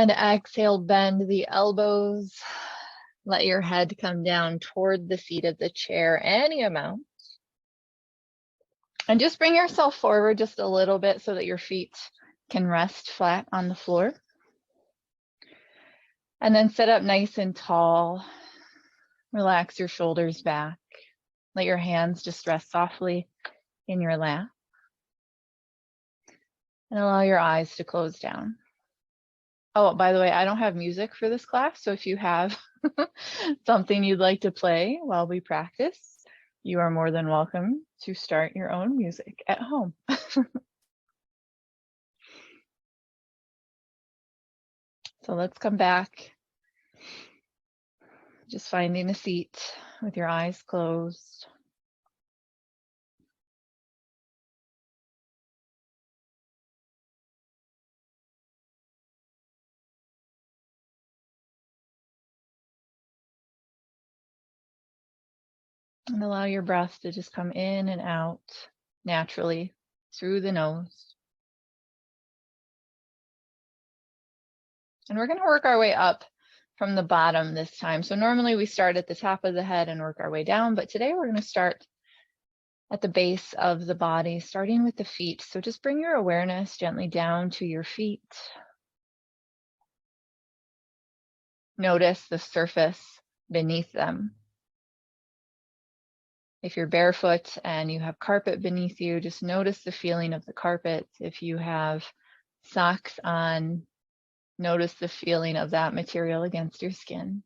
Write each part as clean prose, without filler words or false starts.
And exhale, bend the elbows. Let your head come down toward the seat of the chair, any amount. And just bring yourself forward just a little bit so that your feet can rest flat on the floor. And then sit up nice and tall. Relax your shoulders back. Let your hands just rest softly in your lap. And allow your eyes to close down. Oh, by the way, I don't have music for this class, so if you have something you'd like to play while we practice, you are more than welcome to start your own music at home. So let's come back. Just finding a seat with your eyes closed. And allow your breath to just come in and out naturally through the nose. And we're going to work our way up from the bottom this time. So normally we start at the top of the head and work our way down, but today we're going to start at the base of the body, starting with the feet. So just bring your awareness gently down to your feet. Notice the surface beneath them. If you're barefoot and you have carpet beneath you, just notice the feeling of the carpet. If you have socks on, notice the feeling of that material against your skin.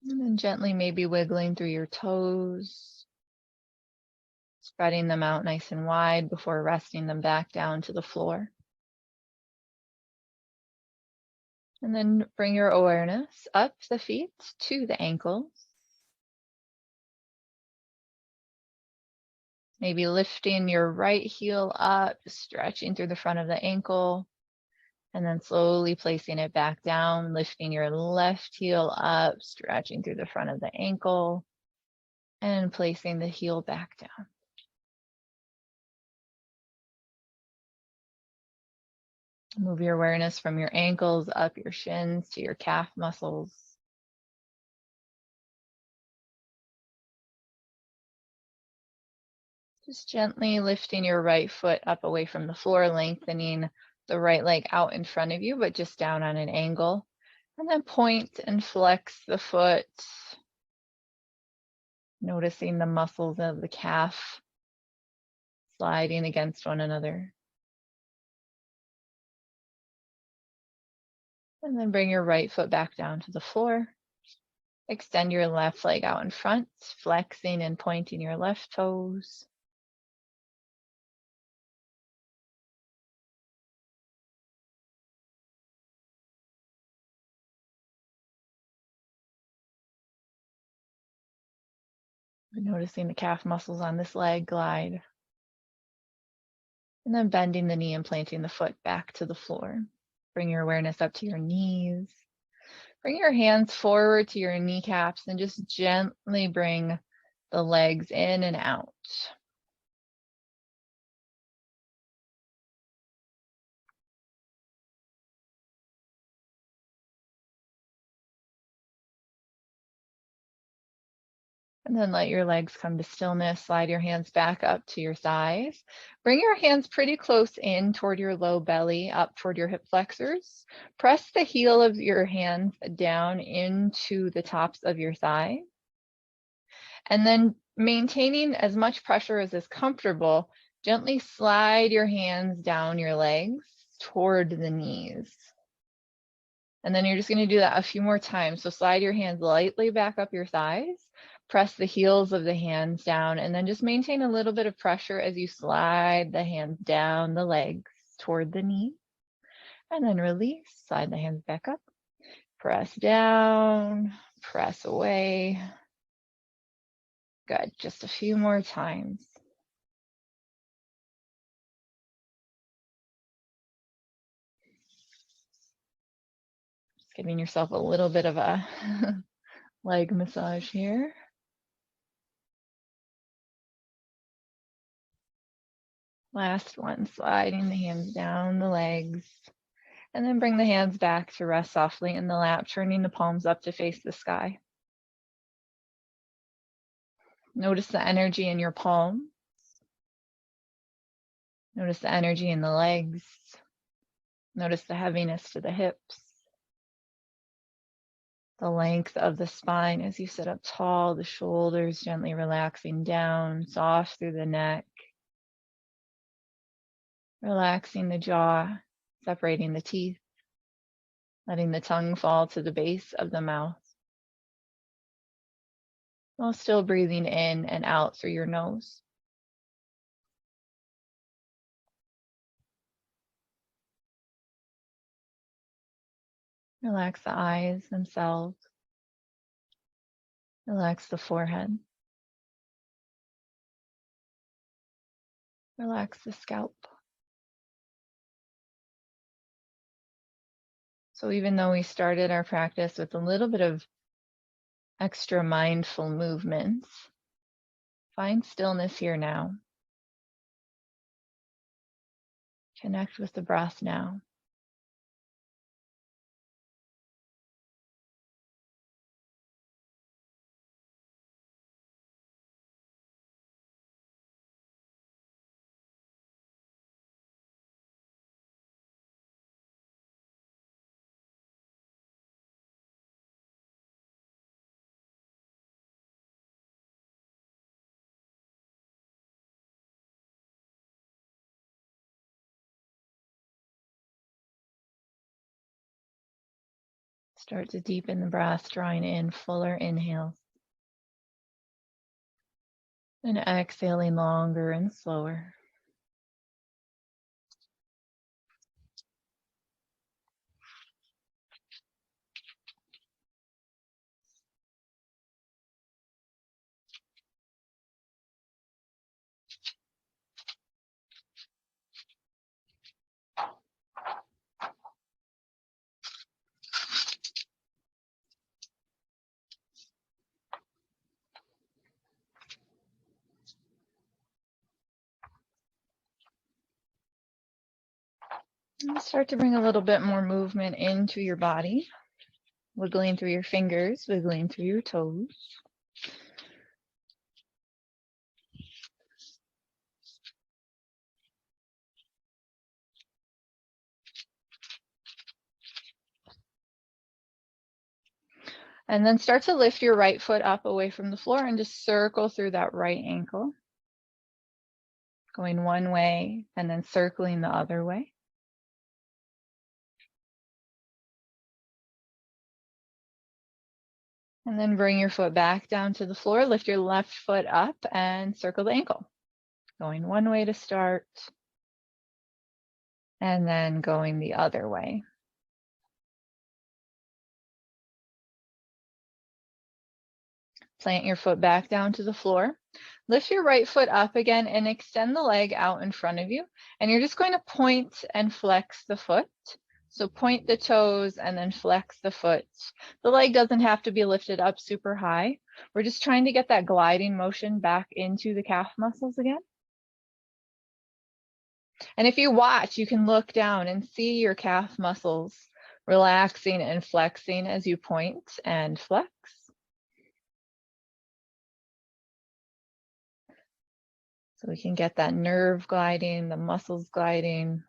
And then gently maybe wiggling through your toes, spreading them out nice and wide before resting them back down to the floor. And then bring your awareness up the feet to the ankles. Maybe lifting your right heel up, stretching through the front of the ankle, and then slowly placing it back down, lifting your left heel up, stretching through the front of the ankle, and placing the heel back down. Move your awareness from your ankles up your shins to your calf muscles. Just gently lifting your right foot up away from the floor, lengthening the right leg out in front of you, but just down on an angle. And then point and flex the foot, noticing the muscles of the calf sliding against one another. And then bring your right foot back down to the floor. Extend your left leg out in front, flexing and pointing your left toes. Noticing the calf muscles on this leg glide. And then bending the knee and planting the foot back to the floor. Bring your awareness up to your knees. Bring your hands forward to your kneecaps and just gently bring the legs in and out. And then let your legs come to stillness. Slide your hands back up to your thighs. Bring your hands pretty close in toward your low belly, up toward your hip flexors. Press the heel of your hands down into the tops of your thighs. And then maintaining as much pressure as is comfortable, gently slide your hands down your legs toward the knees. And then you're just going to do that a few more times. So slide your hands lightly back up your thighs, press the heels of the hands down, and then just maintain a little bit of pressure as you slide the hands down the legs toward the knee. And then release, slide the hands back up, press down, press away. Good, just a few more times. Just giving yourself a little bit of a leg massage here. Last one, sliding the hands down the legs, and then bring the hands back to rest softly in the lap, turning the palms up to face the sky. Notice the energy in your palm. Notice the energy in the legs. Notice the heaviness to the hips. The length of the spine as you sit up tall, the shoulders gently relaxing down, soft through the neck. Relaxing the jaw, separating the teeth, letting the tongue fall to the base of the mouth, while still breathing in and out through your nose. Relax the eyes themselves. Relax the forehead. Relax the scalp. So even though we started our practice with a little bit of extra mindful movements, find stillness here now. Connect with the breath now. Start to deepen the breath, drawing in fuller inhales. And exhaling longer and slower. And start to bring a little bit more movement into your body, wiggling through your fingers, wiggling through your toes. And then start to lift your right foot up away from the floor and just circle through that right ankle. Going one way and then circling the other way. And then bring your foot back down to the floor, lift your left foot up and circle the ankle. Going one way to start, and then going the other way. Plant your foot back down to the floor. Lift your right foot up again and extend the leg out in front of you. And you're just going to point and flex the foot. So point the toes and then flex the foot. The leg doesn't have to be lifted up super high. We're just trying to get that gliding motion back into the calf muscles again. And if you watch, you can look down and see your calf muscles relaxing and flexing as you point and flex. So we can get that nerve gliding, the muscles gliding,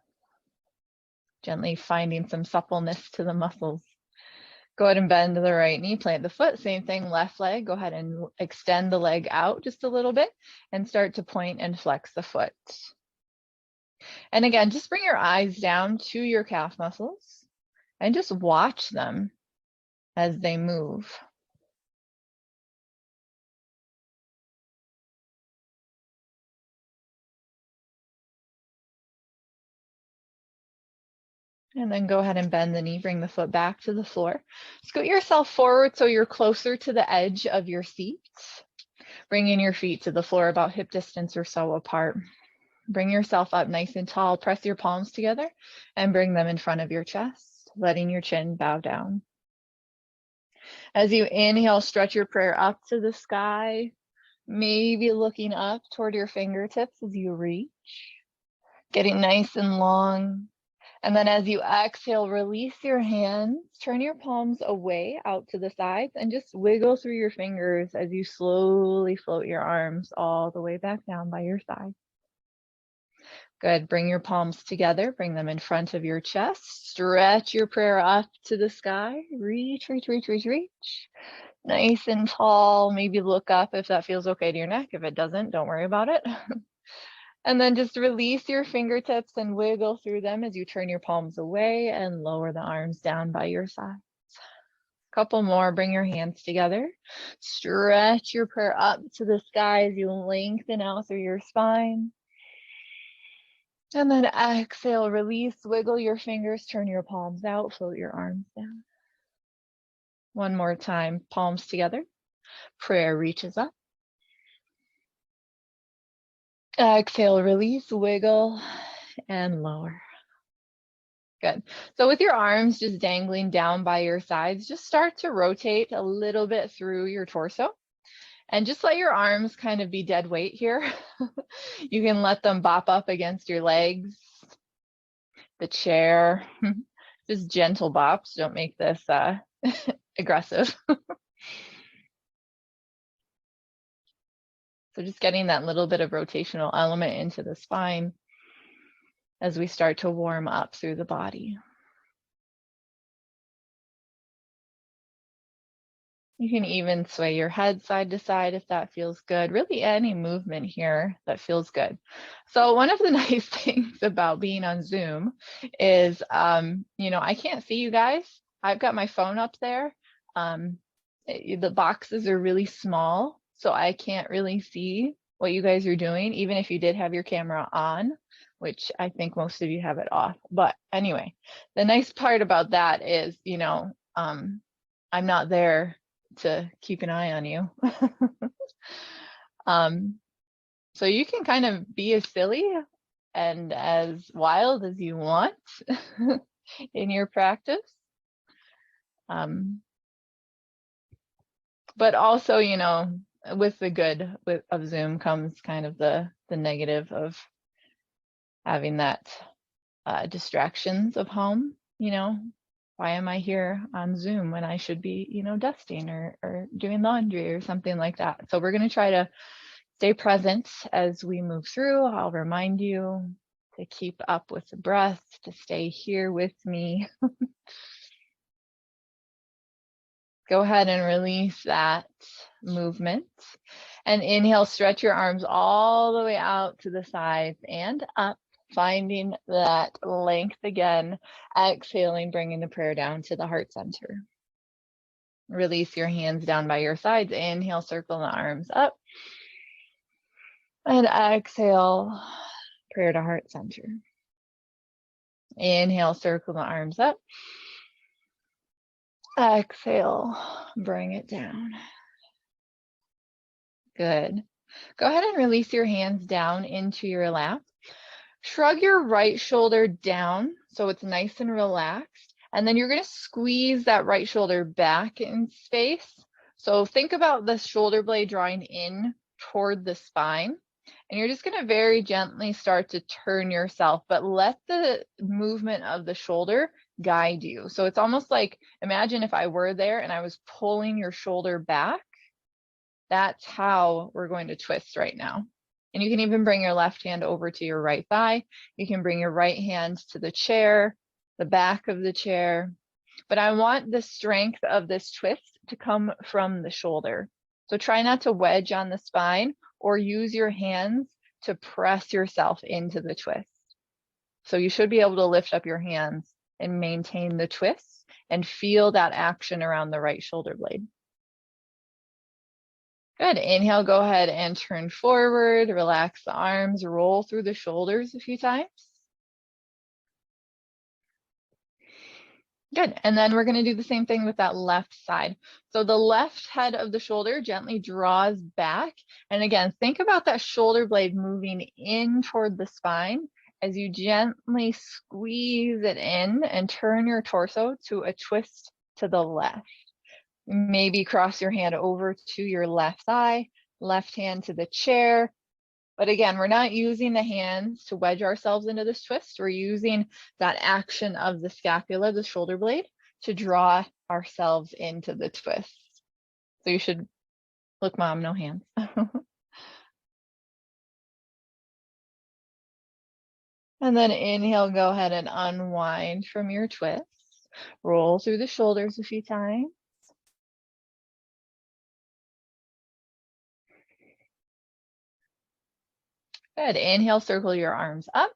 gently finding some suppleness to the muscles. Go ahead and bend the right knee, plant the foot, same thing, left leg. Go ahead and extend the leg out just a little bit and start to point and flex the foot. And again, just bring your eyes down to your calf muscles and just watch them as they move. And then go ahead and bend the knee, bring the foot back to the floor. Scoot yourself forward so you're closer to the edge of your seat. Bringing your feet to the floor about hip distance or so apart. Bring yourself up nice and tall. Press your palms together and bring them in front of your chest, letting your chin bow down. As you inhale, stretch your prayer up to the sky, maybe looking up toward your fingertips as you reach, getting nice and long. And then as you exhale, release your hands, turn your palms away out to the sides, and just wiggle through your fingers as you slowly float your arms all the way back down by your side. Good. Bring your palms together, bring them in front of your chest, stretch your prayer up to the sky, reach, reach, reach, reach, reach. Nice and tall. Maybe look up if that feels okay to your neck. If it doesn't, don't worry about it. And then just release your fingertips and wiggle through them as you turn your palms away and lower the arms down by your sides. Couple more, bring your hands together. Stretch your prayer up to the sky as you lengthen out through your spine. And then exhale, release, wiggle your fingers, turn your palms out, float your arms down. One more time, palms together. Prayer reaches up. Exhale, release, wiggle, and lower. Good. So with your arms just dangling down by your sides, just start to rotate a little bit through your torso. And just let your arms kind of be dead weight here. You can let them bop up against your legs, the chair, just gentle bops. Don't make this aggressive. So just getting that little bit of rotational element into the spine as we start to warm up through the body. You can even sway your head side to side if that feels good. Really any movement here that feels good. So one of the nice things about being on Zoom is, I can't see you guys. I've got my phone up there. The boxes are really small, so I can't really see what you guys are doing, even if you did have your camera on, which I think most of you have it off. But anyway, the nice part about that is, I'm not there to keep an eye on you. So you can kind of be as silly and as wild as you want in your practice. But also, with the good of Zoom comes kind of the negative of having that distractions of home. Why am I here on Zoom when I should be, dusting or doing laundry or something like that? So we're going to try to stay present as we move through. I'll remind you to keep up with the breath, to stay here with me. Go ahead and release that movement. And inhale, stretch your arms all the way out to the sides and up, finding that length again. Exhaling, bringing the prayer down to the heart center. Release your hands down by your sides. Inhale, circle the arms up. And exhale, prayer to heart center. Inhale, circle the arms up. Exhale, bring it down. Good. Go ahead and release your hands down into your lap. Shrug your right shoulder down so it's nice and relaxed. And then you're going to squeeze that right shoulder back in space. So think about the shoulder blade drawing in toward the spine. And you're just going to very gently start to turn yourself, but let the movement of the shoulder guide you. So it's almost like, imagine if I were there and I was pulling your shoulder back. That's how we're going to twist right now. And you can even bring your left hand over to your right thigh. You can bring your right hand to the chair, the back of the chair. But I want the strength of this twist to come from the shoulder. So try not to wedge on the spine or use your hands to press yourself into the twist. So you should be able to lift up your hands and maintain the twist and feel that action around the right shoulder blade. Good. Inhale, go ahead and turn forward, relax the arms, roll through the shoulders a few times. Good. And then we're going to do the same thing with that left side. So the left head of the shoulder gently draws back. And again, think about that shoulder blade moving in toward the spine as you gently squeeze it in and turn your torso to a twist to the left. Maybe cross your hand over to your left thigh, left hand to the chair. But again, we're not using the hands to wedge ourselves into this twist. We're using that action of the scapula, the shoulder blade, to draw ourselves into the twist. So you should, look, Mom, no hands. And then inhale, go ahead and unwind from your twist. Roll through the shoulders a few times. Good. Inhale, circle your arms up.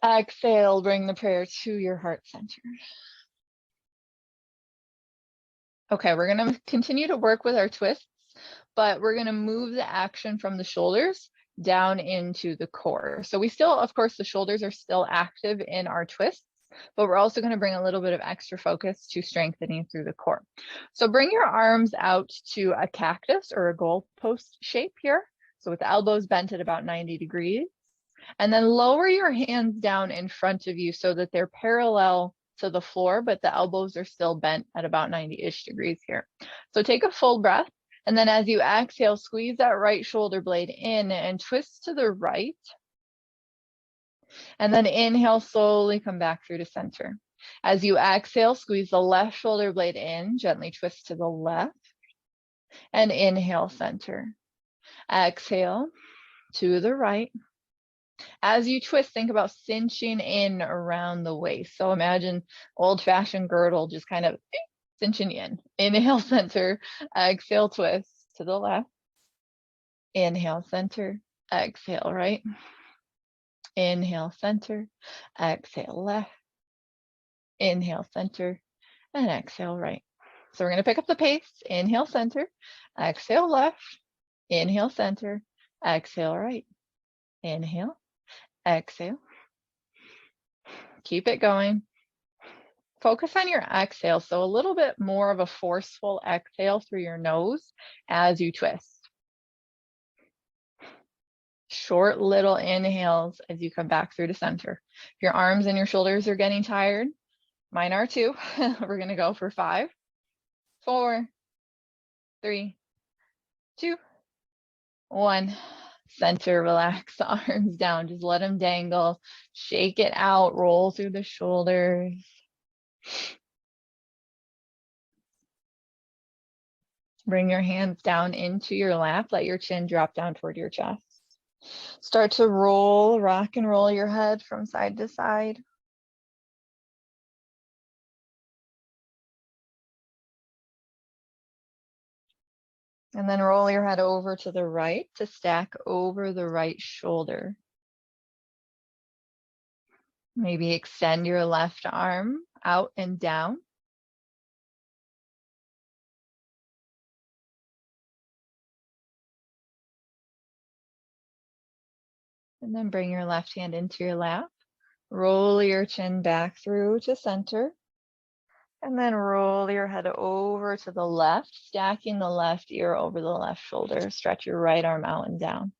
Exhale, bring the prayer to your heart center. Okay, we're going to continue to work with our twists, but we're going to move the action from the shoulders down into the core. So we still, of course, the shoulders are still active in our twists, but we're also going to bring a little bit of extra focus to strengthening through the core. So bring your arms out to a cactus or a goalpost shape here. So with the elbows bent at about 90 degrees. And then lower your hands down in front of you so that they're parallel to the floor, but the elbows are still bent at about 90-ish degrees here. So take a full breath. And then as you exhale, squeeze that right shoulder blade in and twist to the right. And then inhale, slowly come back through to center. As you exhale, squeeze the left shoulder blade in, gently twist to the left. And inhale, center. Exhale to the right. As you twist, think about cinching in around the waist. So imagine old-fashioned girdle, just kind of cinching in. Inhale, center. Exhale, twist to the left. Inhale, center. Exhale, right. Inhale, center. Exhale, left. Inhale, center. And exhale, right. So we're going to pick up the pace. Inhale, center. Exhale, left. Inhale, center. Exhale, right. Inhale. Exhale. Keep it going. Focus on your exhale. So a little bit more of a forceful exhale through your nose as you twist. Short little inhales as you come back through to center. If your arms and your shoulders are getting tired, mine are too. We're going to go for 5, 4, 3, 2, 1. Center, relax the arms down. Just let them dangle. Shake it out. Roll through the shoulders. Bring your hands down into your lap. Let your chin drop down toward your chest. Start to roll, rock and roll your head from side to side. And then roll your head over to the right to stack over the right shoulder. Maybe extend your left arm out and down. And then bring your left hand into your lap. Roll your chin back through to center. And then roll your head over to the left, stacking the left ear over the left shoulder. Stretch your right arm out and down.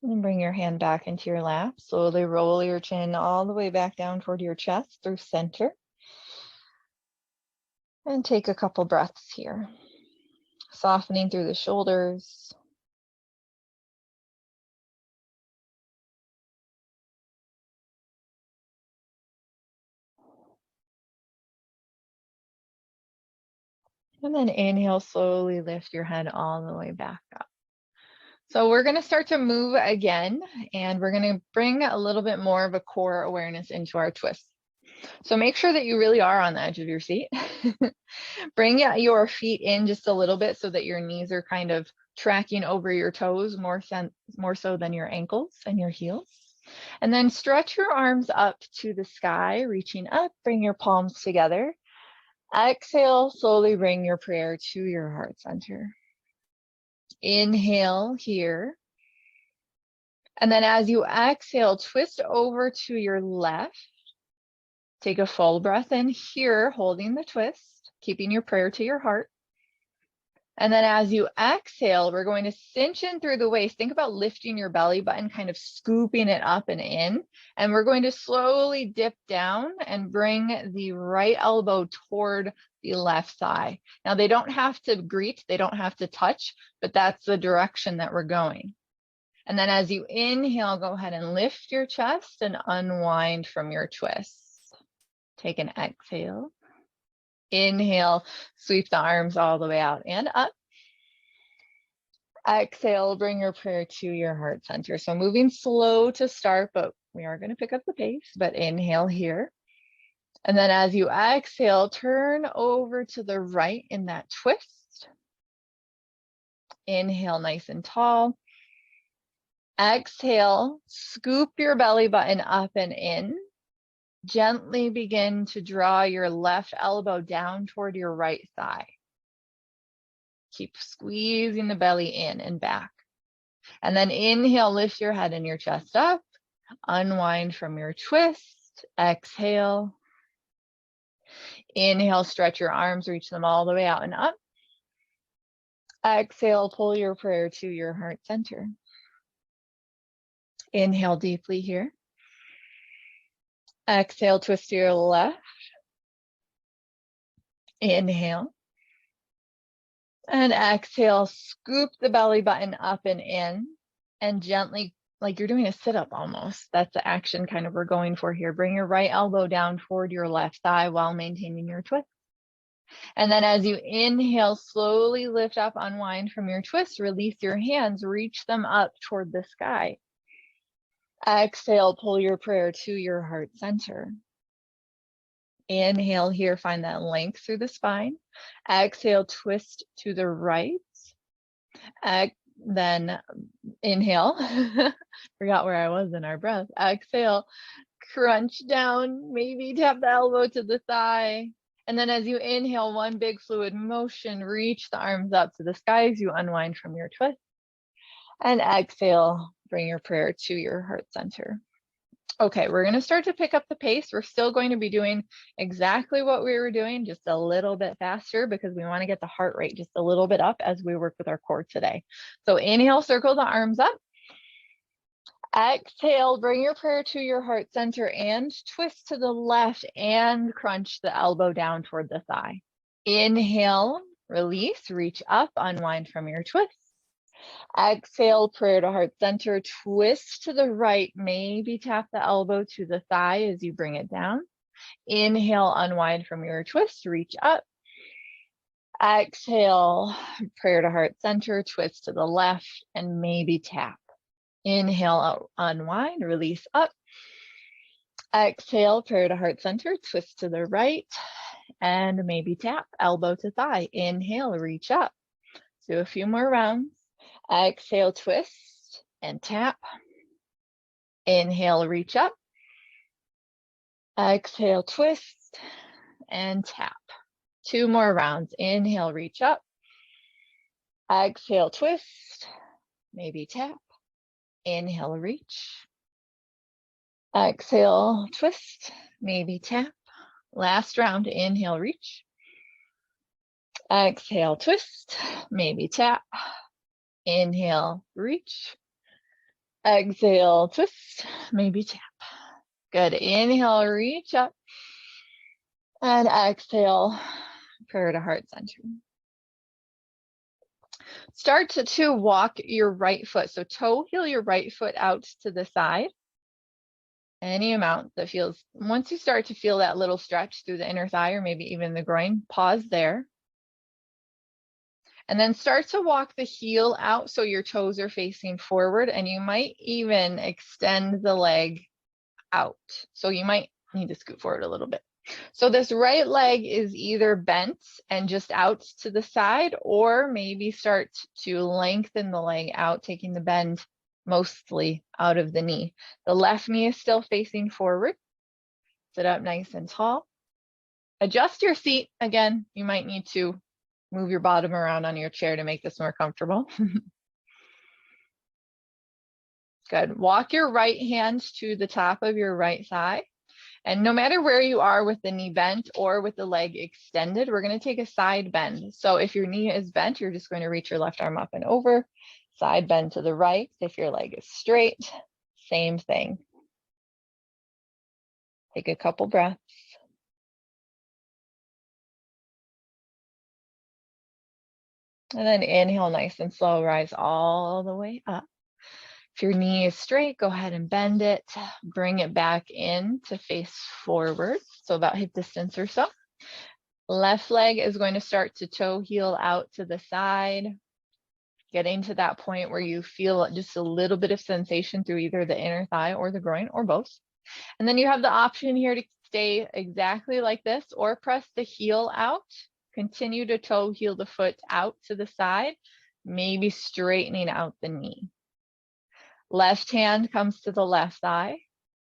And bring your hand back into your lap. Slowly roll your chin all the way back down toward your chest through center. And take a couple breaths here. Softening through the shoulders. And then inhale, slowly lift your head all the way back up. So we're going to start to move again, and we're going to bring a little bit more of a core awareness into our twist. So make sure that you really are on the edge of your seat. Bring your feet in just a little bit so that your knees are kind of tracking over your toes more so than your ankles and your heels. And then stretch your arms up to the sky, reaching up, bring your palms together. Exhale, slowly bring your prayer to your heart center. Inhale here. And then as you exhale, twist over to your left. Take a full breath in here, holding the twist, keeping your prayer to your heart. And then as you exhale, we're going to cinch in through the waist. Think about lifting your belly button, kind of scooping it up and in. And we're going to slowly dip down and bring the right elbow toward the left thigh. Now they don't have to greet, they don't have to touch, but that's the direction that we're going. And then as you inhale, go ahead and lift your chest and unwind from your twist. Take an exhale. Inhale, sweep the arms all the way out and up. Exhale, bring your prayer to your heart center. So moving slow to start, but we are going to pick up the pace, but inhale here. And then as you exhale, turn over to the right in that twist. Inhale, nice and tall. Exhale, scoop your belly button up and in. Gently begin to draw your left elbow down toward your right thigh. Keep squeezing the belly in and back. And then inhale, lift your head and your chest up. Unwind from your twist. Exhale. Inhale, stretch your arms, reach them all the way out and up. Exhale, pull your prayer to your heart center. Inhale deeply here. Exhale, twist to your left. Inhale. And exhale, scoop the belly button up and in, and gently, like you're doing a sit-up almost. That's the action kind of we're going for here. Bring your right elbow down toward your left thigh while maintaining your twist. And then as you inhale, slowly lift up, unwind from your twist, release your hands, reach them up toward the sky. Exhale, pull your prayer to your heart center. Inhale here, find that length through the spine. Exhale, twist to the right. Then inhale, forgot where I was in our breath. Exhale, crunch down, maybe tap the elbow to the thigh. And then as you inhale, one big fluid motion, reach the arms up to the sky as you unwind from your twist. And exhale, bring your prayer to your heart center. Okay, we're going to start to pick up the pace. We're still going to be doing exactly what we were doing, just a little bit faster because we want to get the heart rate just a little bit up as we work with our core today. So inhale, circle the arms up. Exhale, bring your prayer to your heart center and twist to the left and crunch the elbow down toward the thigh. Inhale, release, reach up, unwind from your twist. Exhale, prayer to heart center, twist to the right, maybe tap the elbow to the thigh as you bring it down. Inhale, unwind from your twist, reach up. Exhale, prayer to heart center, twist to the left and maybe tap. Inhale, unwind, release up. Exhale, prayer to heart center, twist to the right and maybe tap, elbow to thigh. Inhale, reach up. Do a few more rounds. Exhale, twist and tap. Inhale, reach up. Exhale, twist and tap. 2 more rounds. Inhale, reach up. Exhale, twist, maybe tap. Inhale, reach. Exhale, twist, maybe tap. Last round. Inhale, reach. Exhale, twist, maybe tap. Inhale, reach. Exhale, twist, maybe tap. Good. Inhale, reach up. And exhale, prayer to heart center. Start to walk your right foot. So toe heel your right foot out to the side. Any amount that feels, once you start to feel that little stretch through the inner thigh or maybe even the groin, pause there. And then start to walk the heel out so your toes are facing forward, and you might even extend the leg out. So you might need to scoot forward a little bit. So this right leg is either bent and just out to the side, or maybe start to lengthen the leg out, taking the bend mostly out of the knee. The left knee is still facing forward. Sit up nice and tall. Adjust your seat. Again, you might need to move your bottom around on your chair to make this more comfortable. Good. Walk your right hand to the top of your right thigh. And no matter where you are with the knee bent or with the leg extended, we're going to take a side bend. So if your knee is bent, you're just going to reach your left arm up and over, side bend to the right. If your leg is straight, same thing. Take a couple breaths. And then inhale nice and slow, rise all the way up. If your knee is straight, go ahead and bend it. Bring it back in to face forward, so about hip distance or so. Left leg is going to start to toe heel out to the side, getting to that point where you feel just a little bit of sensation through either the inner thigh or the groin or both. And then you have the option here to stay exactly like this or press the heel out. Continue to toe heel the foot out to the side, maybe straightening out the knee. Left hand comes to the left thigh.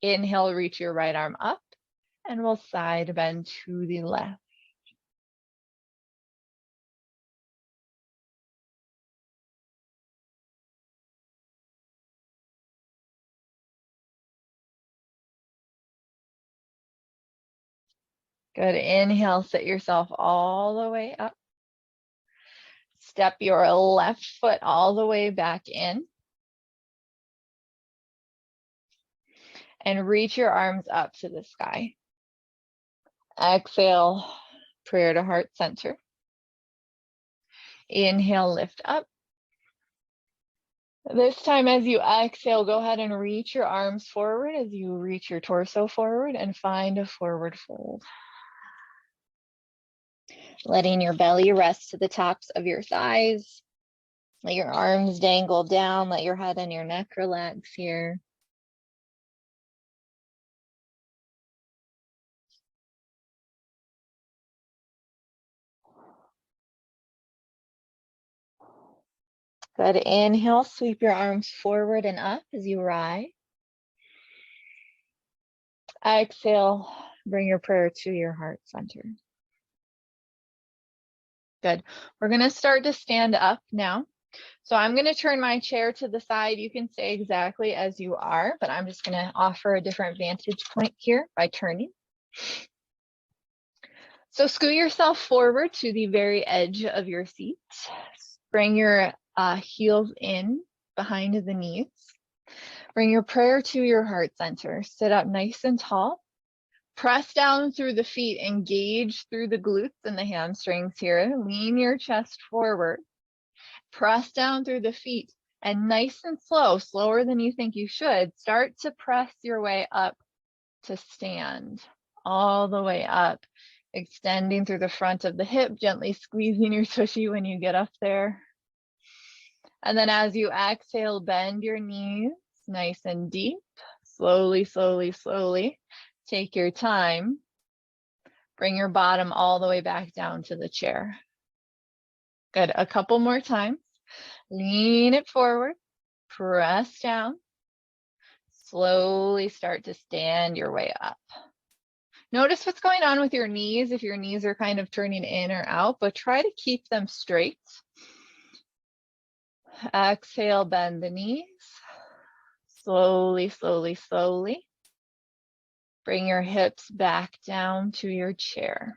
Inhale, reach your right arm up, and we'll side bend to the left. Good. Inhale, sit yourself all the way up. Step your left foot all the way back in. And reach your arms up to the sky. Exhale, prayer to heart center. Inhale, lift up. This time as you exhale, go ahead and reach your arms forward as you reach your torso forward and find a forward fold. Letting your belly rest to the tops of your thighs. Let your arms dangle down. Let your head and your neck relax here. Good. Inhale, sweep your arms forward and up as you rise. Exhale, bring your prayer to your heart center. Good. We're going to start to stand up now. So I'm going to turn my chair to the side. You can stay exactly as you are, but I'm just going to offer a different vantage point here by turning. So scoot yourself forward to the very edge of your seat. Bring your heels in behind the knees. Bring your prayer to your heart center. Sit up nice and tall. Press down through the feet, engage through the glutes and the hamstrings here. Lean your chest forward. Press down through the feet and nice and slow, slower than you think you should, start to press your way up to stand, all the way up, extending through the front of the hip, gently squeezing your tushy when you get up there. And then as you exhale, bend your knees nice and deep, slowly, slowly, slowly. Take your time. Bring your bottom all the way back down to the chair. Good. A couple more times. Lean it forward. Press down. Slowly start to stand your way up. Notice what's going on with your knees if your knees are kind of turning in or out, but try to keep them straight. Exhale, bend the knees. Slowly, slowly, slowly. Bring your hips back down to your chair.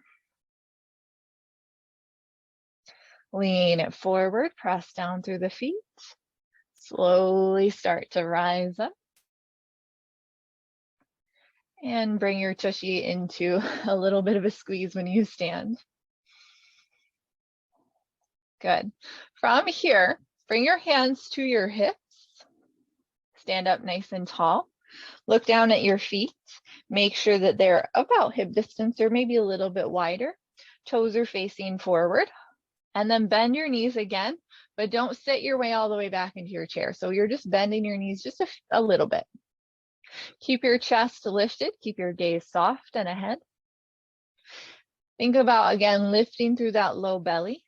Lean it forward, press down through the feet. Slowly start to rise up. And bring your tushy into a little bit of a squeeze when you stand. Good. From here, bring your hands to your hips. Stand up nice and tall. Look down at your feet. Make sure that they're about hip distance or maybe a little bit wider. Toes are facing forward. And then bend your knees again, but don't sit your way all the way back into your chair. So you're just bending your knees just a little bit. Keep your chest lifted. Keep your gaze soft and ahead. Think about, again, lifting through that low belly.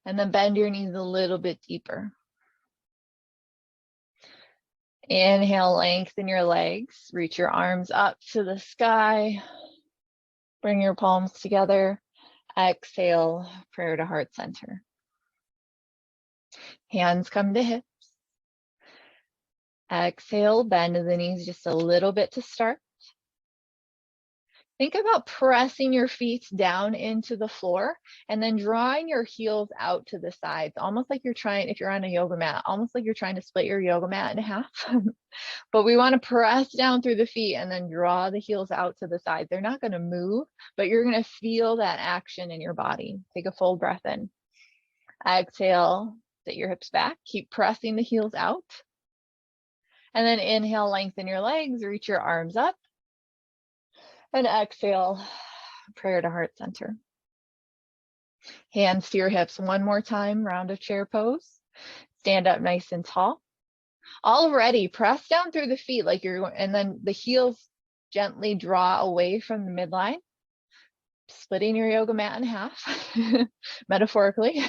And then bend your knees a little bit deeper. Inhale, lengthen your legs. Reach your arms up to the sky. Bring your palms together. Exhale, prayer to heart center. Hands come to hips. Exhale, bend the knees just a little bit to start. Think about pressing your feet down into the floor and then drawing your heels out to the sides, almost like you're trying, if you're on a yoga mat, almost like you're trying to split your yoga mat in half. But we want to press down through the feet and then draw the heels out to the sides. They're not going to move, but you're going to feel that action in your body. Take a full breath in. Exhale, sit your hips back. Keep pressing the heels out. And then inhale, lengthen your legs, reach your arms up. And exhale, prayer to heart center. Hands to your hips one more time, round of chair pose. Stand up nice and tall. Already press down through the feet like you're, and then the heels gently draw away from the midline, splitting your yoga mat in half, metaphorically.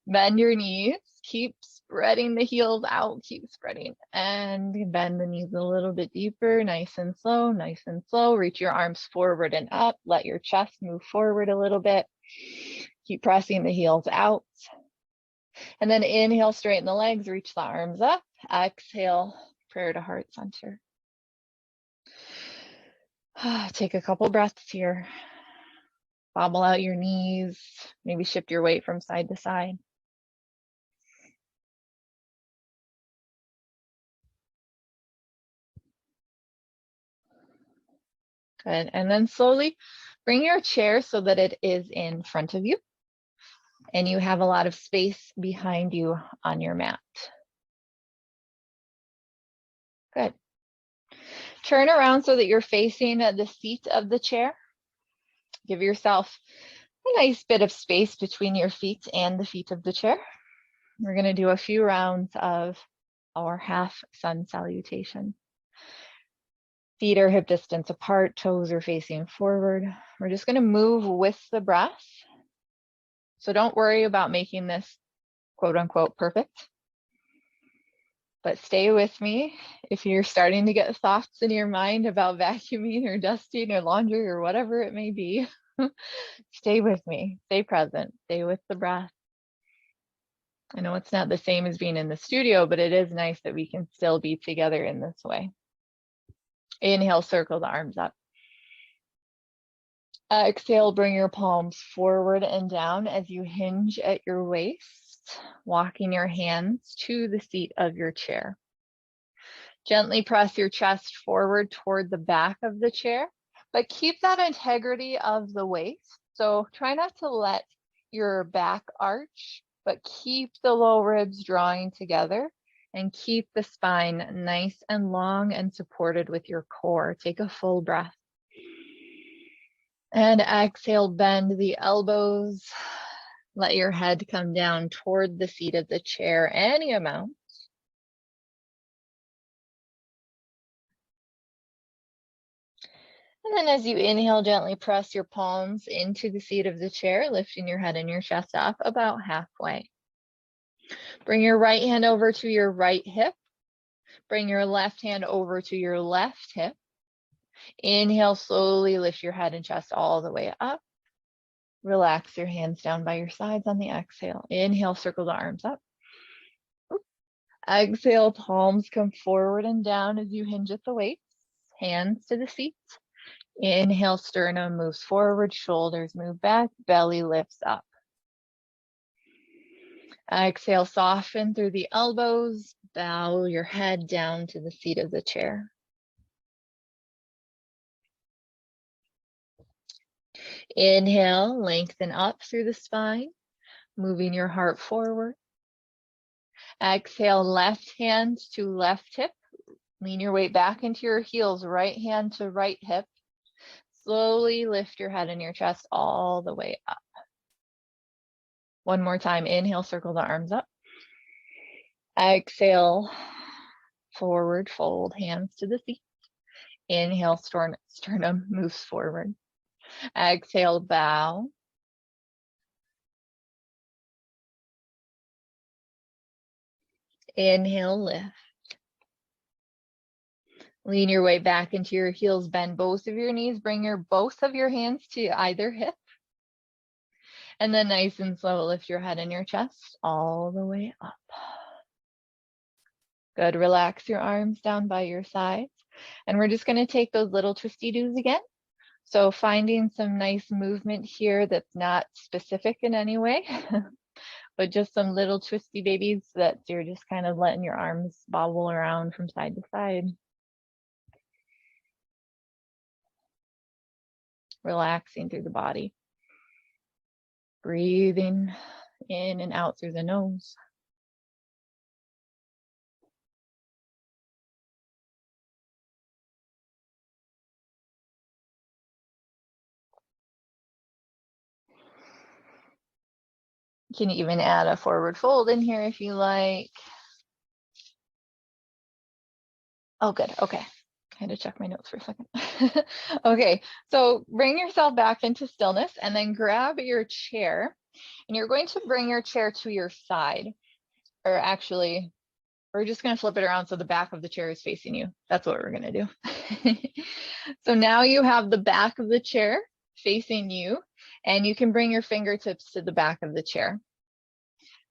Bend your knees, keep spreading the heels out, keep spreading, and bend the knees a little bit deeper, nice and slow, nice and slow. Reach your arms forward and up, let your chest move forward a little bit. Keep pressing the heels out. And then inhale, straighten the legs, reach the arms up. Exhale, prayer to heart center. Take a couple breaths here. Bobble out your knees, maybe shift your weight from side to side. Good, and then slowly bring your chair so that it is in front of you and you have a lot of space behind you on your mat. Good. Turn around so that you're facing the seat of the chair. Give yourself a nice bit of space between your feet and the feet of the chair. We're going to do a few rounds of our half sun salutation. Feet are hip distance apart, toes are facing forward. We're just going to move with the breath. So don't worry about making this quote unquote perfect, but stay with me. If you're starting to get thoughts in your mind about vacuuming or dusting or laundry or whatever it may be, stay with me, stay present, stay with the breath. I know it's not the same as being in the studio, but it is nice that we can still be together in this way. Inhale, circle the arms up. Exhale, bring your palms forward and down as you hinge at your waist, walking your hands to the seat of your chair. Gently press your chest forward toward the back of the chair, but keep that integrity of the waist. So try not to let your back arch, but keep the low ribs drawing together and keep the spine nice and long and supported with your core. Take a full breath. And exhale, bend the elbows. Let your head come down toward the seat of the chair, any amount. And then as you inhale, gently press your palms into the seat of the chair, lifting your head and your chest up about halfway. Bring your right hand over to your right hip. Bring your left hand over to your left hip. Inhale, slowly lift your head and chest all the way up. Relax your hands down by your sides on the exhale. Inhale, circle the arms up. Exhale, palms come forward and down as you hinge at the waist. Hands to the seat. Inhale, sternum moves forward, shoulders move back, belly lifts up. Exhale, soften through the elbows, bow your head down to the seat of the chair. Inhale, lengthen up through the spine, moving your heart forward. Exhale, left hand to left hip. Lean your weight back into your heels, right hand to right hip. Slowly lift your head and your chest all the way up. One more time, inhale, circle the arms up. Exhale, forward fold, hands to the seat. Inhale, sternum moves forward. Exhale, bow. Inhale, lift. Lean your weight back into your heels, bend both of your knees, bring both of your hands to either hip. And then nice and slow, lift your head and your chest all the way up. Good, relax your arms down by your sides. And we're just gonna take those little twisty-doos again. So finding some nice movement here that's not specific in any way, but just some little twisty babies that you're just kind of letting your arms bobble around from side to side. Relaxing through the body. Breathing in and out through the nose. You can even add a forward fold in here if you like. Oh, good. Okay. I had to check my notes for a second. Okay, so bring yourself back into stillness and then grab your chair. And you're going to bring your chair to your side. Or actually, we're just going to flip it around so the back of the chair is facing you. That's what we're going to do. So now you have the back of the chair facing you, and you can bring your fingertips to the back of the chair.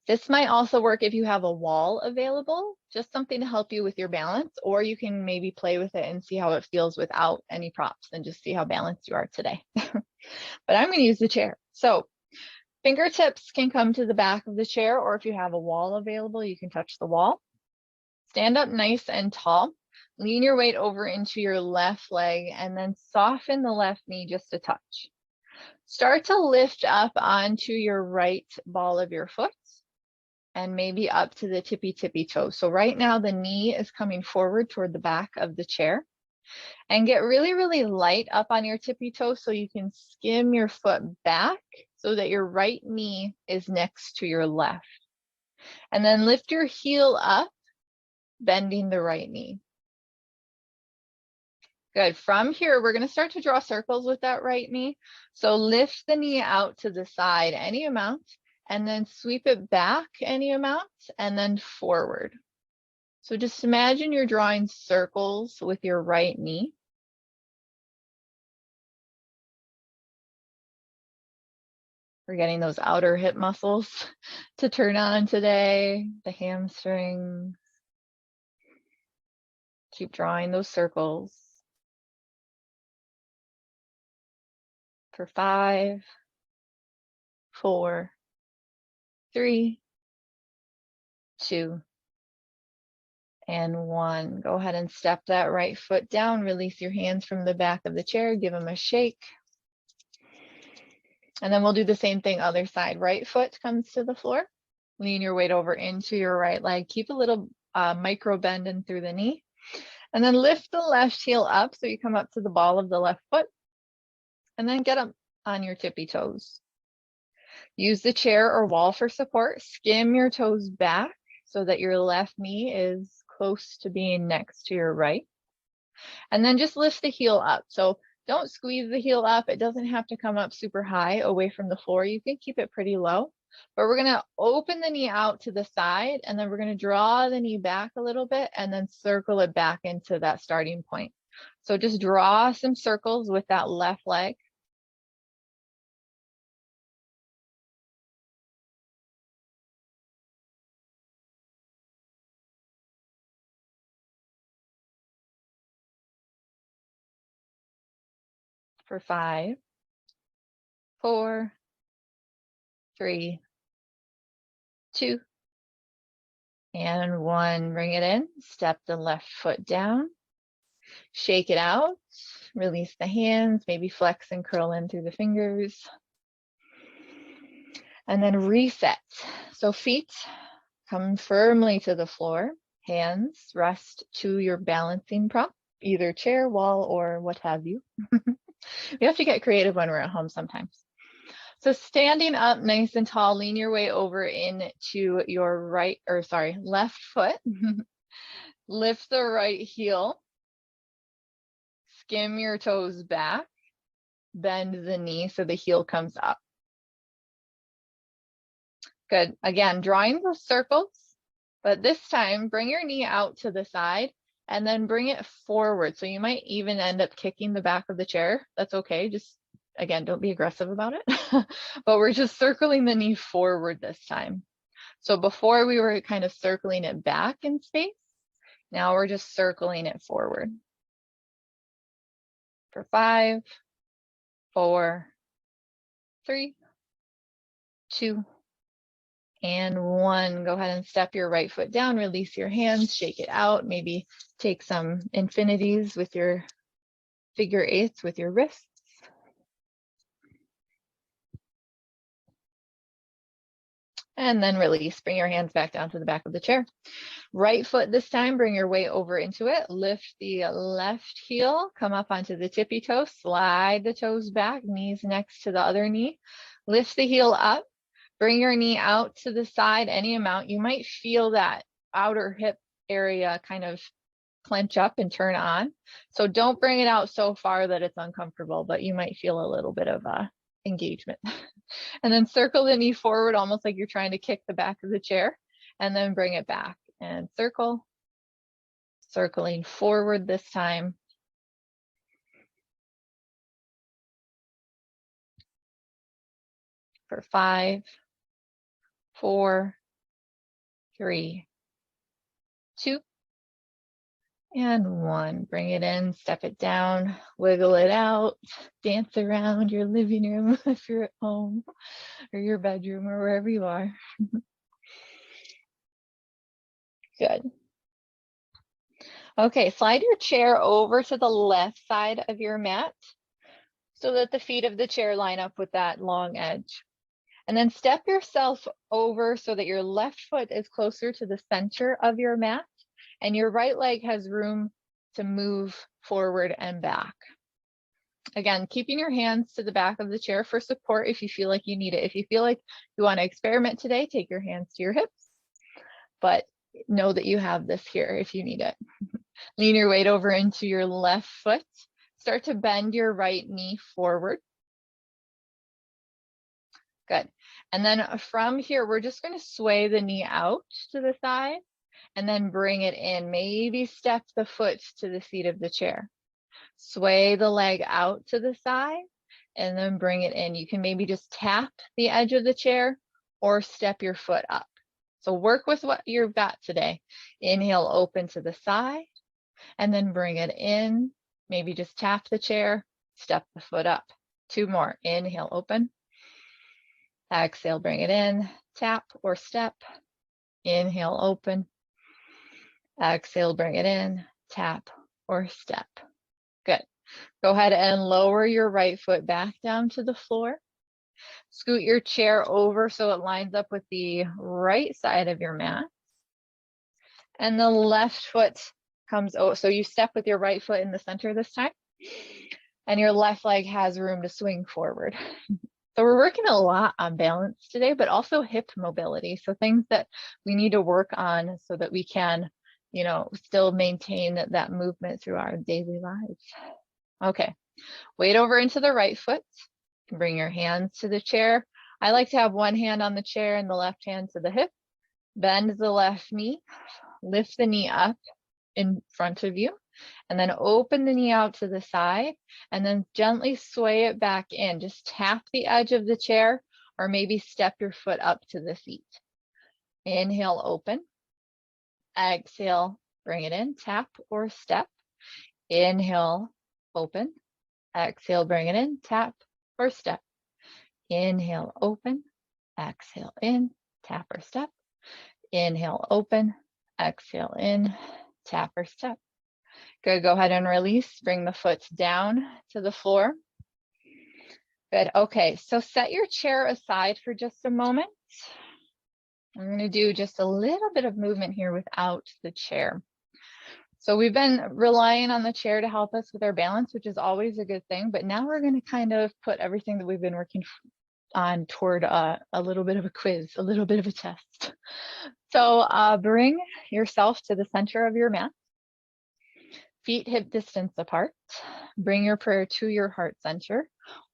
This might also work if you have a wall available, just something to help you with your balance, or you can maybe play with it and see how it feels without any props and just see how balanced you are today. But I'm going to use the chair. So fingertips can come to the back of the chair, or if you have a wall available, you can touch the wall. Stand up nice and tall. Lean your weight over into your left leg and then soften the left knee just a touch. Start to lift up onto your right ball of your foot and maybe up to the tippy toe. So right now the knee is coming forward toward the back of the chair. And get really, really light up on your tippy toe so you can skim your foot back so that your right knee is next to your left. And then lift your heel up, bending the right knee. Good. From here, we're going to start to draw circles with that right knee. So lift the knee out to the side any amount, and then sweep it back any amount, and then forward. So just imagine you're drawing circles with your right knee. We're getting those outer hip muscles to turn on today, the hamstrings. Keep drawing those circles. For 5, 4, 3, 2, and 1. Go ahead and step that right foot down. Release your hands from the back of the chair. Give them a shake. And then we'll do the same thing other side. Right foot comes to the floor. Lean your weight over into your right leg. Keep a little micro bend in through the knee. And then lift the left heel up so you come up to the ball of the left foot. And then get up on your tippy toes. Use the chair or wall for support. Skim your toes back so that your left knee is close to being next to your right. And then just lift the heel up. So don't squeeze the heel up. It doesn't have to come up super high away from the floor. You can keep it pretty low. But we're going to open the knee out to the side, and then we're going to draw the knee back a little bit and then circle it back into that starting point. So just draw some circles with that left leg. For 5, 4, 3, 2, and 1. Bring it in. Step the left foot down. Shake it out. Release the hands. Maybe flex and curl in through the fingers. And then reset. So feet come firmly to the floor. Hands rest to your balancing prop, either chair, wall, or what have you. We have to get creative when we're at home sometimes. So standing up nice and tall, lean your way over into your left foot. Lift the right heel. Skim your toes back. Bend the knee so the heel comes up. Good. Again, drawing those circles, but this time bring your knee out to the side and then bring it forward. So you might even end up kicking the back of the chair. That's okay. Just, again, don't be aggressive about it. But we're just circling the knee forward this time. So before we were kind of circling it back in space. Now we're just circling it forward. For 5, 4, 3, 2, and 1. Go ahead and step your right foot down, release your hands, shake it out. Maybe take some infinities with your figure eights with your wrists. And then release, bring your hands back down to the back of the chair. Right foot this time, bring your weight over into it. Lift the left heel, come up onto the tippy toe, slide the toes back, knees next to the other knee. Lift the heel up, bring your knee out to the side any amount. You might feel that outer hip area kind of clench up and turn on. So don't bring it out so far that it's uncomfortable, but you might feel a little bit of engagement. And then circle the knee forward, almost like you're trying to kick the back of the chair, and then bring it back and circle, circling forward this time. For 5, 4, 3, 2, and 1. Bring it in, step it down, wiggle it out, dance around your living room if you're at home, or your bedroom, or wherever you are. Good. Okay, slide your chair over to the left side of your mat so that the feet of the chair line up with that long edge. And then step yourself over so that your left foot is closer to the center of your mat and your right leg has room to move forward and back. Again, keeping your hands to the back of the chair for support if you feel like you need it. If you feel like you want to experiment today, take your hands to your hips, but know that you have this here if you need it. Lean your weight over into your left foot. Start to bend your right knee forward. Good. And then from here, we're just going to sway the knee out to the side and then bring it in. Maybe step the foot to the seat of the chair. Sway the leg out to the side and then bring it in. You can maybe just tap the edge of the chair or step your foot up. So work with what you've got today. Inhale, open to the side and then bring it in. Maybe just tap the chair, step the foot up. 2 more. Inhale, open. Exhale, bring it in, tap or step. Inhale, open. Exhale, bring it in, tap or step. Good. Go ahead and lower your right foot back down to the floor. Scoot your chair over so it lines up with the right side of your mat. And the left foot comes over. So you step with your right foot in the center this time. And your left leg has room to swing forward. So we're working a lot on balance today, but also hip mobility. So things that we need to work on so that we can, you know, still maintain that movement through our daily lives. Okay, weight over into the right foot. Bring your hands to the chair. I like to have one hand on the chair and the left hand to the hip. Bend the left knee, lift the knee up in front of you, and then open the knee out to the side and then gently sway it back in. Just tap the edge of the chair or maybe step your foot up to the seat. Inhale, open. Exhale, bring it in, tap or step. Inhale, open. Exhale, bring it in, tap or step. Inhale, open. Exhale, in, tap or step. Inhale, open. Exhale, in, tap or step. Good, go ahead and release. Bring the foot down to the floor. Good, okay, so set your chair aside for just a moment. I'm gonna do just a little bit of movement here without the chair. So we've been relying on the chair to help us with our balance, which is always a good thing, but now we're gonna kind of put everything that we've been working on toward a little bit of a quiz, a little bit of a test. So bring yourself to the center of your mat. Feet hip distance apart. Bring your prayer to your heart center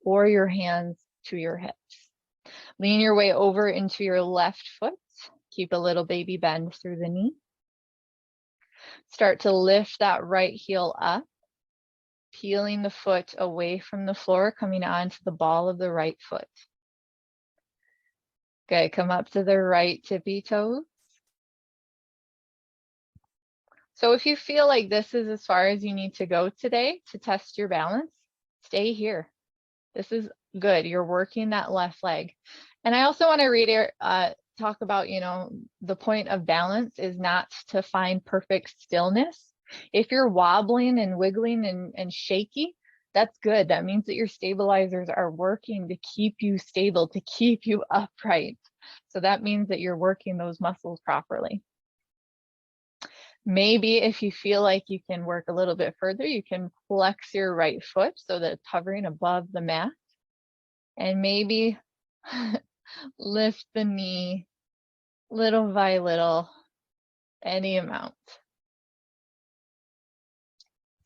or your hands to your hips. Lean your way over into your left foot. Keep a little baby bend through the knee. Start to lift that right heel up, peeling the foot away from the floor, coming onto the ball of the right foot. Good, come up to the right tippy toes. So if you feel like this is as far as you need to go today to test your balance, stay here. This is good. You're working that left leg. And I also want to talk about, the point of balance is not to find perfect stillness. If you're wobbling and wiggling and shaky, that's good. That means that your stabilizers are working to keep you stable, to keep you upright. So that means that you're working those muscles properly. Maybe if you feel like you can work a little bit further, you can flex your right foot so that it's hovering above the mat. And maybe lift the knee little by little, any amount.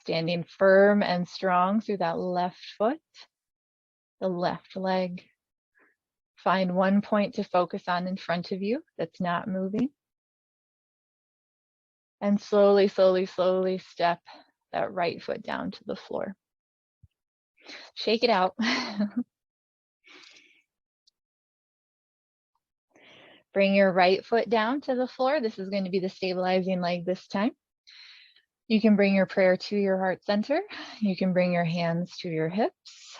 Standing firm and strong through that left foot, the left leg. Find one point to focus on in front of you that's not moving. And slowly, slowly, slowly step that right foot down to the floor. Shake it out. Bring your right foot down to the floor. This is going to be the stabilizing leg this time. You can bring your prayer to your heart center. You can bring your hands to your hips.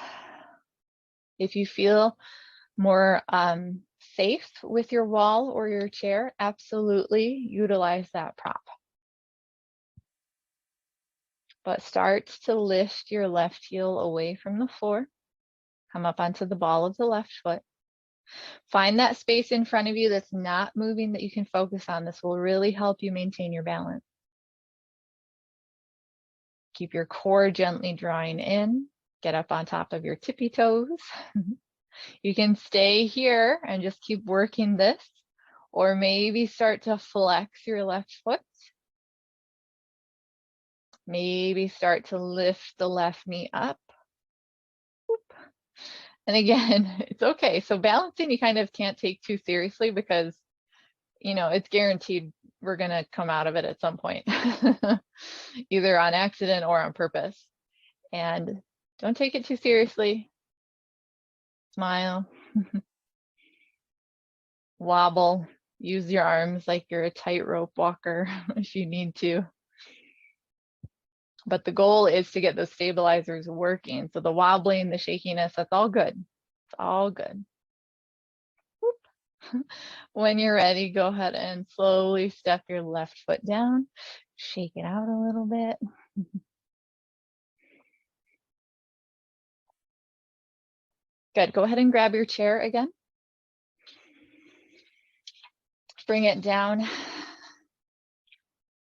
If you feel more safe with your wall or your chair, absolutely utilize that prop. But start to lift your left heel away from the floor. Come up onto the ball of the left foot. Find that space in front of you that's not moving that you can focus on. This will really help you maintain your balance. Keep your core gently drawing in. Get up on top of your tippy toes. You can stay here and just keep working this, or maybe start to flex your left foot. Maybe start to lift the left knee up. And again, it's okay. So balancing, you kind of can't take too seriously because, it's guaranteed we're going to come out of it at some point, either on accident or on purpose. And don't take it too seriously. Smile. Wobble. Use your arms like you're a tightrope walker if you need to. But the goal is to get those stabilizers working. So the wobbling, the shakiness, that's all good. It's all good. When you're ready, go ahead and slowly step your left foot down. Shake it out a little bit. Good. Go ahead and grab your chair again. Bring it down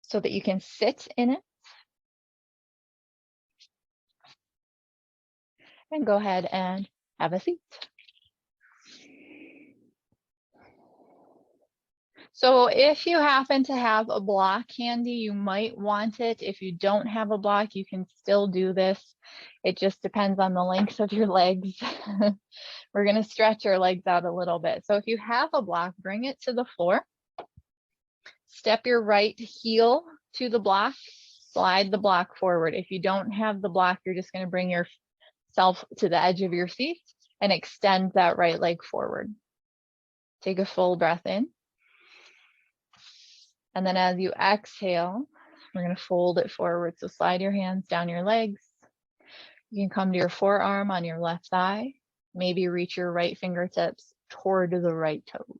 so that you can sit in it. And go ahead and have a seat. So if you happen to have a block handy, you might want it. If you don't have a block, you can still do this. It just depends on the length of your legs. We're going to stretch our legs out a little bit. So if you have a block, bring it to the floor. Step your right heel to the block. Slide the block forward. If you don't have the block, you're just going to bring yourself to the edge of your seat and extend that right leg forward. Take a full breath in. And then as you exhale, we're going to fold it forward. So slide your hands down your legs. You can come to your forearm on your left thigh. Maybe reach your right fingertips toward the right toes.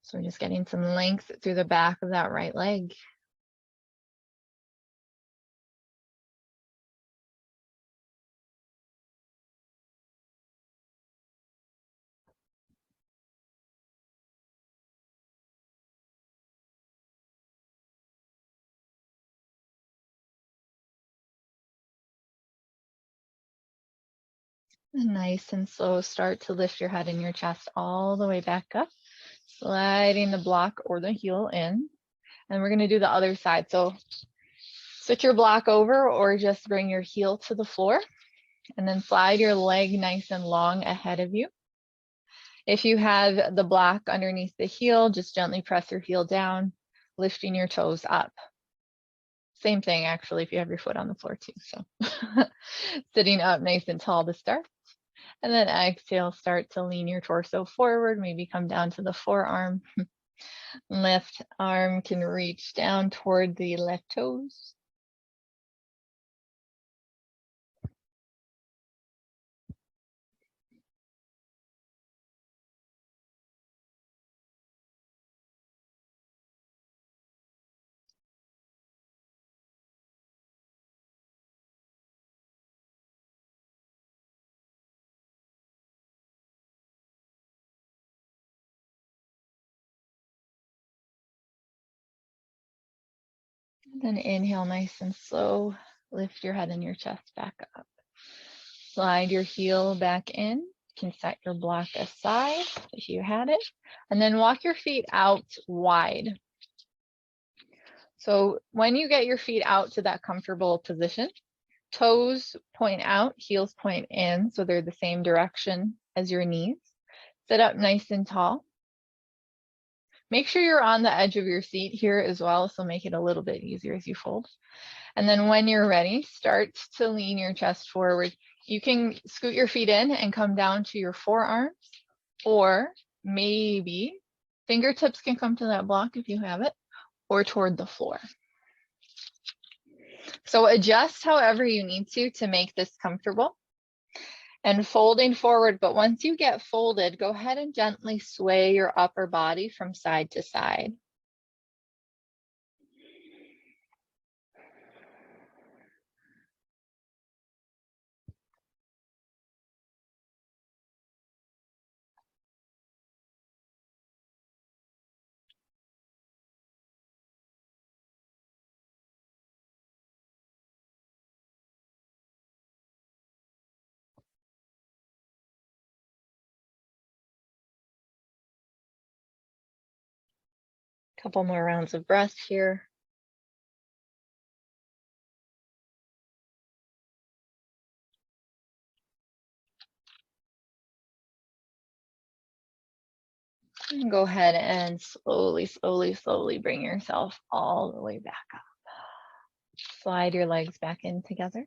So we're just getting some length through the back of that right leg. Nice and slow, start to lift your head and your chest all the way back up, sliding the block or the heel in. And we're going to do the other side. So switch your block over or just bring your heel to the floor and then slide your leg nice and long ahead of you. If you have the block underneath the heel, just gently press your heel down, lifting your toes up. Same thing, actually, if you have your foot on the floor too. So sitting up nice and tall to start. And then exhale, start to lean your torso forward, maybe come down to the forearm. Left arm can reach down toward the left toes. Then inhale nice and slow. Lift your head and your chest back up. Slide your heel back in. You can set your block aside if you had it. And then walk your feet out wide. So when you get your feet out to that comfortable position, toes point out, heels point in, so they're the same direction as your knees. Sit up nice and tall. Make sure you're on the edge of your seat here as well, so make it a little bit easier as you fold. And then when you're ready, start to lean your chest forward. You can scoot your feet in and come down to your forearms, or maybe fingertips can come to that block if you have it, or toward the floor. So adjust however you need to make this comfortable. And folding forward, but once you get folded, go ahead and gently sway your upper body from side to side. Couple more rounds of breath here. And go ahead and slowly, slowly, slowly bring yourself all the way back up. Slide your legs back in together.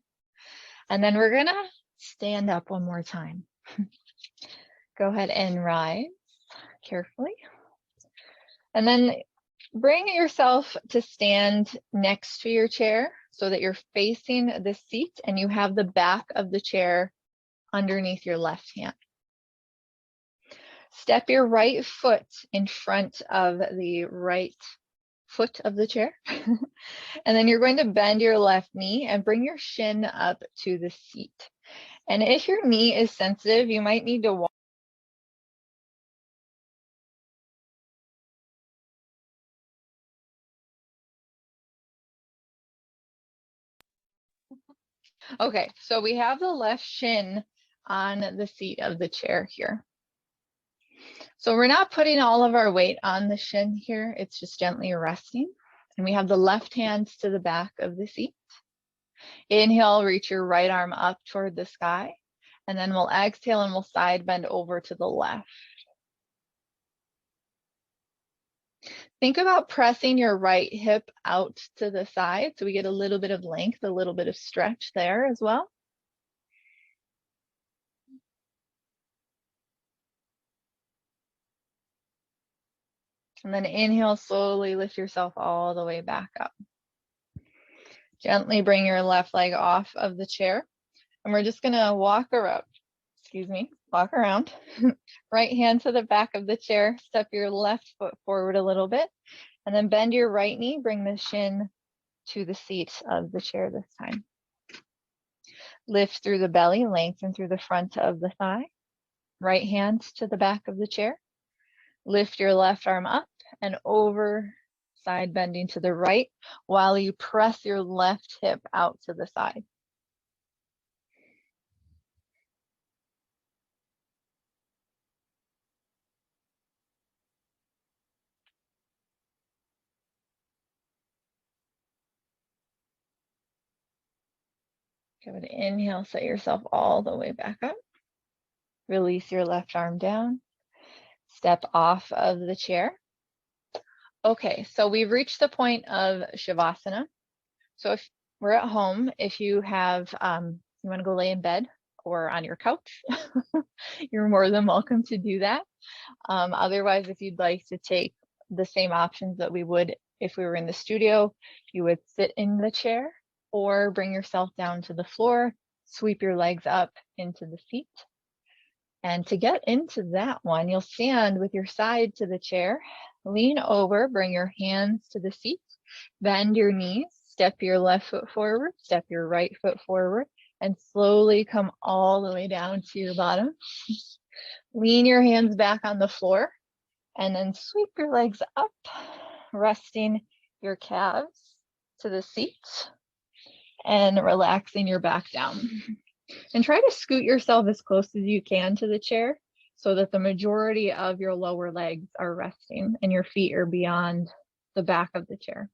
And then we're gonna stand up one more time. Go ahead and rise carefully. And then bring yourself to stand next to your chair so that you're facing the seat and you have the back of the chair underneath your left hand. Step your right foot in front of the right foot of the chair. And then you're going to bend your left knee and bring your shin up to the seat. And if your knee is sensitive, you might need to walk. Okay, so we have the left shin on the seat of the chair here. So we're not putting all of our weight on the shin here. It's just gently resting. And we have the left hand to the back of the seat. Inhale, reach your right arm up toward the sky. And then we'll exhale and we'll side bend over to the left. Think about pressing your right hip out to the side so we get a little bit of length, a little bit of stretch there as well. And then inhale, slowly lift yourself all the way back up. Gently bring your left leg off of the chair. And we're just gonna walk around, walk around. Right hand to the back of the chair, step your left foot forward a little bit, and then bend your right knee, bring the shin to the seat of the chair this time. Lift through the belly, lengthen through the front of the thigh. Right hand to the back of the chair. Lift your left arm up and over, side bending to the right while you press your left hip out to the side. Give an inhale, set yourself all the way back up. Release your left arm down. Step off of the chair. Okay, so we've reached the point of Shavasana. So if we're at home, if you have, you want to go lay in bed or on your couch, you're more than welcome to do that. Otherwise, if you'd like to take the same options that we would if we were in the studio, you would sit in the chair or bring yourself down to the floor, sweep your legs up into the seat. And to get into that one, you'll stand with your side to the chair, lean over, bring your hands to the seat, bend your knees, step your left foot forward, step your right foot forward, and slowly come all the way down to your bottom. Lean your hands back on the floor and then sweep your legs up, resting your calves to the seat and relaxing your back down. And try to scoot yourself as close as you can to the chair so that the majority of your lower legs are resting and your feet are beyond the back of the chair.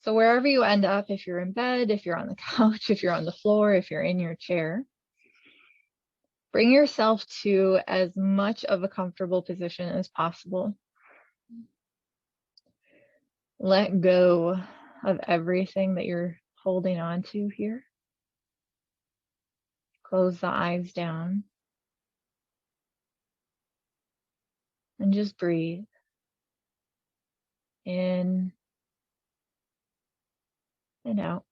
So wherever you end up, if you're in bed, if you're on the couch, if you're on the floor, if you're in your chair, bring yourself to as much of a comfortable position as possible. Let go of everything that you're holding on to here. Close the eyes down and just breathe in and out.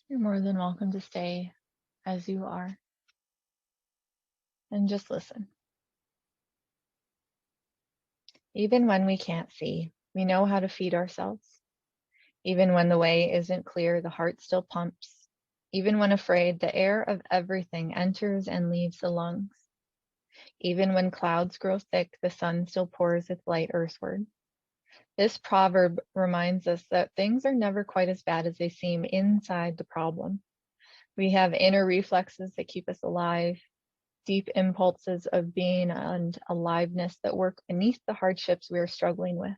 You're more than welcome to stay as you are and just listen. Even when we can't see, we know how to feed ourselves. Even when the way isn't clear, the heart still pumps. Even when afraid, the air of everything enters and leaves the lungs. Even when clouds grow thick, the sun still pours its light earthward. This proverb reminds us that things are never quite as bad as they seem inside the problem. We have inner reflexes that keep us alive, deep impulses of being and aliveness that work beneath the hardships we are struggling with.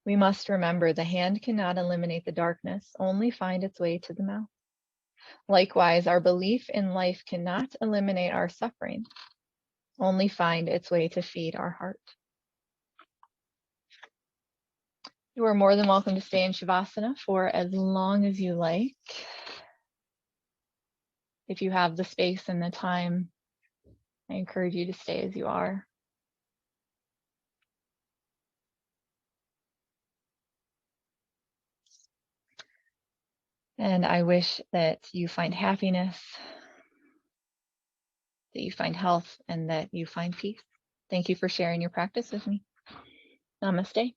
We must remember the hand cannot eliminate the darkness, only find its way to the mouth. Likewise, our belief in life cannot eliminate our suffering, only find its way to feed our heart. You are more than welcome to stay in Shavasana for as long as you like. If you have the space and the time, I encourage you to stay as you are. And I wish that you find happiness, that you find health, and that you find peace. Thank you for sharing your practice with me. Namaste.